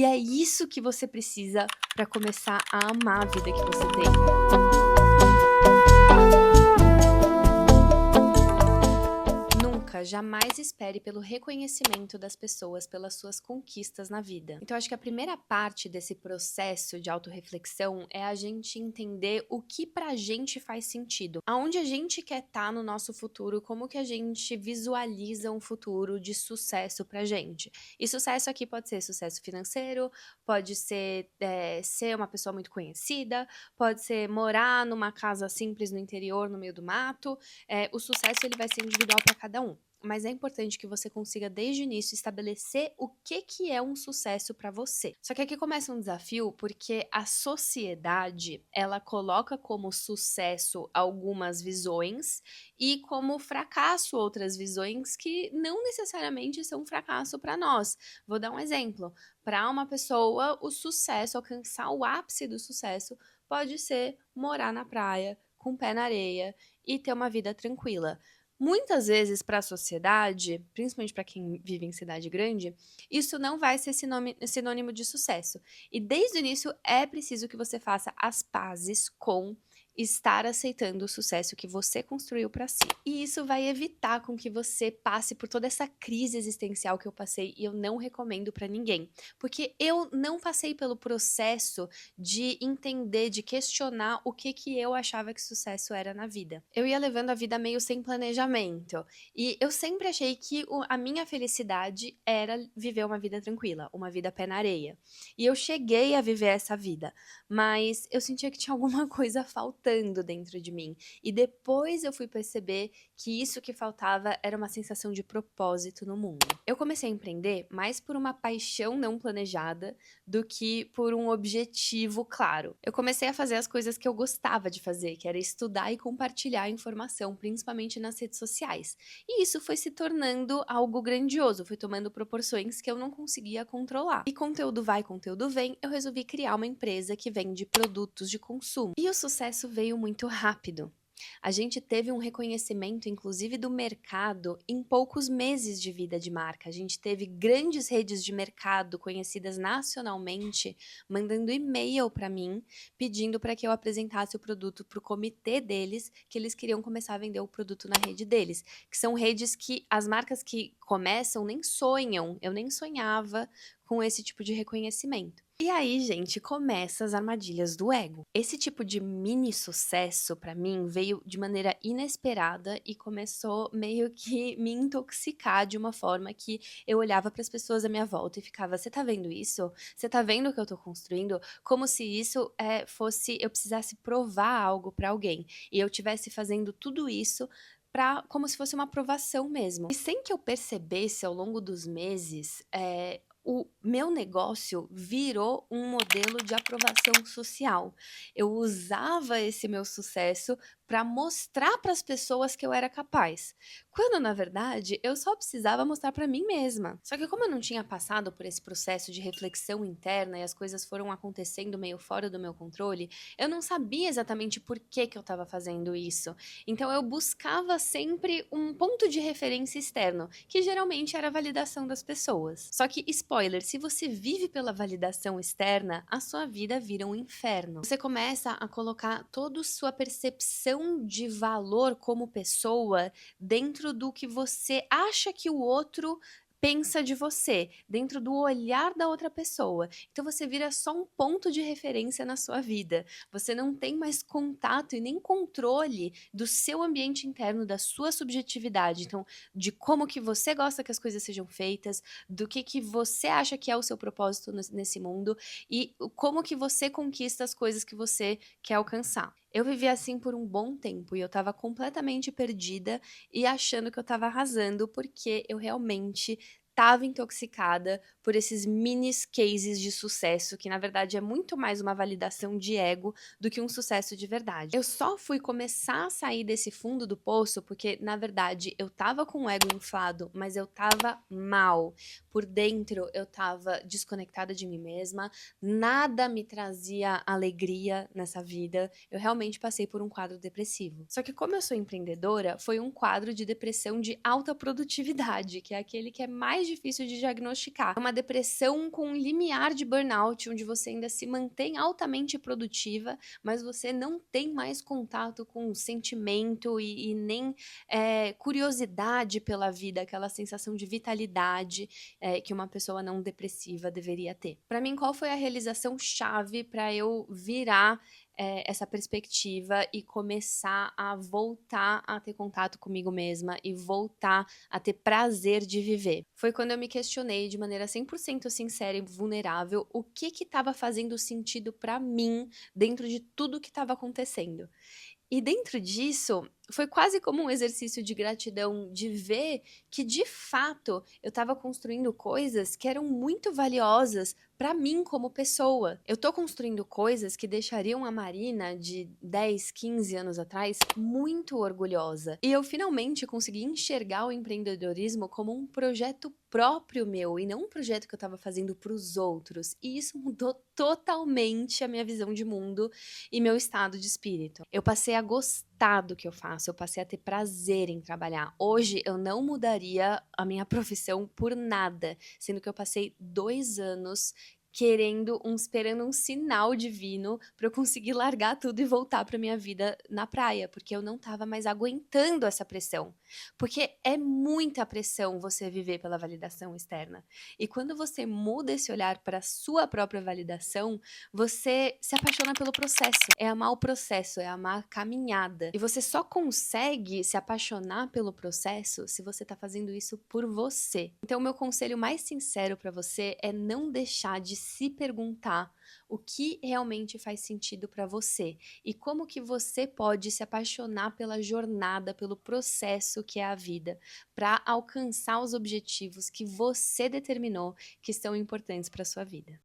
E é isso que você precisa para começar a amar a vida que você tem. Jamais espere pelo reconhecimento das pessoas pelas suas conquistas na vida. Então, acho que a primeira parte desse processo de autorreflexão é a gente entender o que pra gente faz sentido. Aonde a gente quer estar no nosso futuro, como que a gente visualiza um futuro de sucesso pra gente. E sucesso aqui pode ser sucesso financeiro, pode ser ser uma pessoa muito conhecida, pode ser morar numa casa simples no interior, no meio do mato. O sucesso ele vai ser individual para cada um. Mas é importante que você consiga, desde o início, estabelecer o que é um sucesso para você. Só que aqui começa um desafio, porque a sociedade, ela coloca como sucesso algumas visões e como fracasso outras visões que não necessariamente são um fracasso para nós. Vou dar um exemplo. Para uma pessoa, o sucesso, alcançar o ápice do sucesso, pode ser morar na praia, com o pé na areia e ter uma vida tranquila. Muitas vezes para a sociedade, principalmente para quem vive em cidade grande, isso não vai ser sinônimo de sucesso. E desde o início é preciso que você faça as pazes com estar aceitando o sucesso que você construiu para si. E isso vai evitar com que você passe por toda essa crise existencial que eu passei e eu não recomendo para ninguém. Porque eu não passei pelo processo de entender, de questionar o que eu achava que sucesso era na vida. Eu ia levando a vida meio sem planejamento. E eu sempre achei que a minha felicidade era viver uma vida tranquila, uma vida pé na areia. E eu cheguei a viver essa vida, mas eu sentia que tinha alguma coisa faltando dentro de mim. E depois eu fui perceber que isso que faltava era uma sensação de propósito no mundo. Eu comecei a empreender mais por uma paixão não planejada do que por um objetivo claro. Eu comecei a fazer as coisas que eu gostava de fazer, que era estudar e compartilhar informação, principalmente nas redes sociais. E isso foi se tornando algo grandioso, foi tomando proporções que eu não conseguia controlar. E conteúdo vai, conteúdo vem, eu resolvi criar uma empresa que vende produtos de consumo. E o sucesso veio muito rápido. A gente teve um reconhecimento, inclusive, do mercado em poucos meses de vida de marca. A gente teve grandes redes de mercado conhecidas nacionalmente mandando e-mail para mim, pedindo para que eu apresentasse o produto para o comitê deles, que eles queriam começar a vender o produto na rede deles. Que são redes que as marcas que começam nem sonham. Eu nem sonhava com esse tipo de reconhecimento. E aí, gente, começa as armadilhas do ego. Esse tipo de mini sucesso, pra mim, veio de maneira inesperada e começou meio que me intoxicar de uma forma que eu olhava para as pessoas à minha volta e ficava: você tá vendo isso? Você tá vendo o que eu tô construindo? Como se isso fosse, eu precisasse provar algo pra alguém. E eu tivesse fazendo tudo isso como se fosse uma aprovação mesmo. E sem que eu percebesse ao longo dos meses, o meu negócio virou um modelo de aprovação social. Eu usava esse meu sucesso para mostrar para as pessoas que eu era capaz, quando na verdade eu só precisava mostrar para mim mesma. Só que como eu não tinha passado por esse processo de reflexão interna e as coisas foram acontecendo meio fora do meu controle, eu não sabia exatamente por que eu estava fazendo isso. Então eu buscava sempre um ponto de referência externo, que geralmente era a validação das pessoas. Só que, spoiler, se você vive pela validação externa, a sua vida vira um inferno. Você começa a colocar toda a sua percepção de valor como pessoa dentro do que você acha que o outro pensa de você, dentro do olhar da outra pessoa. Então você vira só um ponto de referência na sua vida. Você não tem mais contato e nem controle do seu ambiente interno, da sua subjetividade. Então, de como que você gosta que as coisas sejam feitas, do que você acha que é o seu propósito nesse mundo e como que você conquista as coisas que você quer alcançar. Eu vivi assim por um bom tempo e eu estava completamente perdida e achando que eu estava arrasando porque eu realmente estava intoxicada por esses mini cases de sucesso, que na verdade é muito mais uma validação de ego do que um sucesso de verdade. Eu só fui começar a sair desse fundo do poço porque, na verdade, eu tava com o ego inflado, mas eu tava mal. Por dentro, eu tava desconectada de mim mesma, nada me trazia alegria nessa vida. Eu realmente passei por um quadro depressivo. Só que como eu sou empreendedora, foi um quadro de depressão de alta produtividade, que é aquele que é mais mais difícil de diagnosticar. É uma depressão com um limiar de burnout, onde você ainda se mantém altamente produtiva, mas você não tem mais contato com o sentimento e nem curiosidade pela vida, aquela sensação de vitalidade que uma pessoa não depressiva deveria ter. Para mim, qual foi a realização chave para eu virar essa perspectiva e começar a voltar a ter contato comigo mesma e voltar a ter prazer de viver? Foi quando eu me questionei de maneira 100% sincera e vulnerável o que estava fazendo sentido para mim dentro de tudo que estava acontecendo. E dentro disso, foi quase como um exercício de gratidão de ver que, de fato, eu estava construindo coisas que eram muito valiosas para mim como pessoa. Eu tô construindo coisas que deixariam a Marina de 10, 15 anos atrás muito orgulhosa. E eu finalmente consegui enxergar o empreendedorismo como um projeto próprio meu e não um projeto que eu estava fazendo para os outros. E isso mudou totalmente a minha visão de mundo e meu estado de espírito. Eu passei a gostar do que eu faço, eu passei a ter prazer em trabalhar. Hoje eu não mudaria a minha profissão por nada, sendo que eu passei 2 anos esperando um sinal divino para eu conseguir largar tudo e voltar para minha vida na praia, porque eu não estava mais aguentando essa pressão. Porque é muita pressão você viver pela validação externa. E quando você muda esse olhar para a sua própria validação, você se apaixona pelo processo. É amar o processo, é amar a caminhada. E você só consegue se apaixonar pelo processo se você tá fazendo isso por você. Então, o meu conselho mais sincero para você é não deixar de se perguntar o que realmente faz sentido para você e como que você pode se apaixonar pela jornada, pelo processo que é a vida, para alcançar os objetivos que você determinou que são importantes para sua vida.